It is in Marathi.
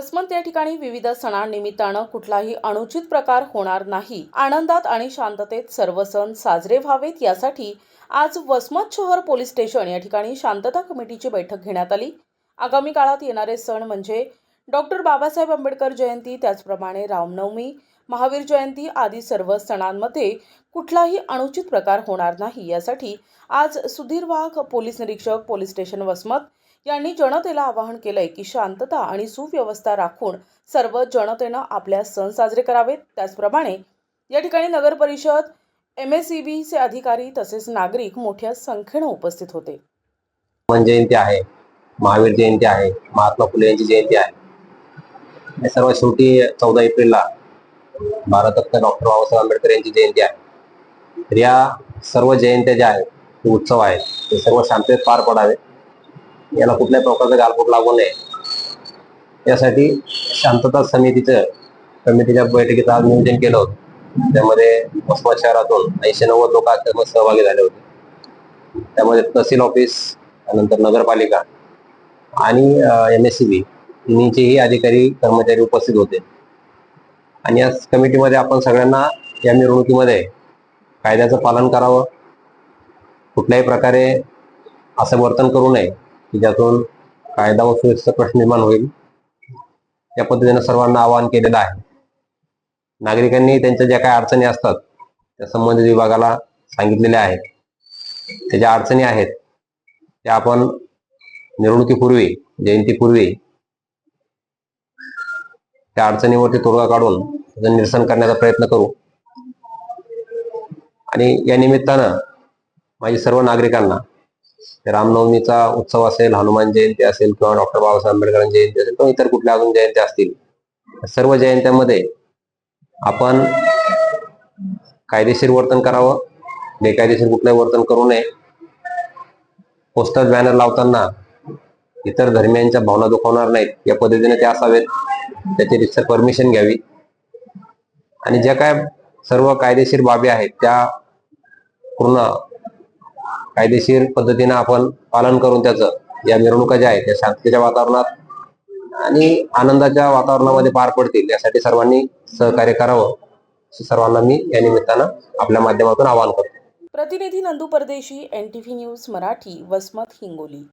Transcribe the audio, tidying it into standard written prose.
वसमत या ठिकाणी विविध सणांनिमित्तानं कुठलाही अनुचित प्रकार होणार नाही, आनंदात आणि शांततेत सर्व सण साजरे व्हावेत यासाठी आज वसमत शहर पोलीस स्टेशन या ठिकाणी शांतता कमिटीची बैठक घेण्यात आली। आगामी काळात येणारे सण म्हणजे डॉक्टर बाबासाहेब आंबेडकर जयंती, त्याचप्रमाणे रामनवमी, महावीर जयंती आदी सर्व सणांमध्ये कुठलाही अनुचित प्रकार होणार नाही यासाठी आज सुधीर वाघ, पोलीस निरीक्षक, पोलीस स्टेशन वसमत यांनी जनतेला आवाहन केलंय की शांतता आणि सुव्यवस्था राखून सर्व जनतेनं आपल्या सण साजरे करावेत। त्याचप्रमाणे या ठिकाणी नगर परिषद, MSEB चे अधिकारी तसेच नागरिक मोठ्या संख्येने उपस्थित होते। हनुमान जयंती आहे, महावीर जयंती आहे, महात्मा फुले यांची जयंती आहे। हे सर्व शेवटी 14 एप्रिलला भारतरत्न डॉक्टर बाबासाहेब आंबेडकर यांची जयंती आहे। तर या सर्व जयंत्या ज्या आहेत, ते उत्सव आहेत, ते सर्व शांततेत पार पडावे, याला कुठल्याही प्रकारचा गालबोट लागू नये यासाठी शांतता कमिटीच्या बैठकीचं आज नियोजन केलं होतं। त्यामध्ये वसमत शहरातून 80-90 लोक सहभागी झाले होते। त्यामध्ये तहसील ऑफिस, त्यानंतर नगरपालिका आणि MSEB तिन्हीचेही अधिकारी कर्मचारी उपस्थित होते। आणि या कमिटीमध्ये आपण सगळ्यांना या मिरवणुकीमध्ये कायद्याचं पालन करावं, कुठल्याही प्रकारे असं वर्तन करू नये की ज्यातून कायदा व सुव्यवस्थेचा प्रश्न निर्माण होईल, या पद्धतीने सर्वांना आवाहन केलेलं आहे। नागरिकांनी त्यांच्या ज्या काही अडचणी असतात त्या संबंधित विभागाला सांगितलेल्या आहेत। त्या ज्या अडचणी आहेत त्या आपण मिरवणुकीपूर्वी, जयंतीपूर्वी त्या अडचणीवरती तोडगा काढून त्याचं निरसन करण्याचा प्रयत्न करू। आणि या निमित्तानं माझी सर्व नागरिकांना रामनवमीचा उत्सव असेल, हनुमान जयंती असेल किंवा डॉक्टर बाबासाहेब आंबेडकर जयंती असेल किंवा इतर कुठल्या अजून जयंत्या असतील, सर्व जयंत्यामध्ये आपण कायदेशीर वर्तन करावं, बेकायदेशीर कुठलंही वर्तन करू नये। पोस्टर बॅनर लावताना इतर धर्मियांच्या भावना दुखवणार नाहीत या पद्धतीने ते असावेत, त्याची रितसर परमिशन घ्यावी। आणि ज्या काय सर्व कायदेशीर बाबी आहेत त्या पूर्ण कायदेशीर पद्धतीने आपण पालन करून त्याचं या मिरवणुका ज्या आहेत त्या शांततेच्या वातावरणात आणि आनंदाच्या वातावरणामध्ये पार पडतील यासाठी सर्वांनी सहकार्य करावं, सर्वांना मी या निमित्तानं आपल्या माध्यमातून आवाहन करतो। प्रतिनिधी नंदू परदेशी, NTV न्यूज मराठी, वसमत, हिंगोली।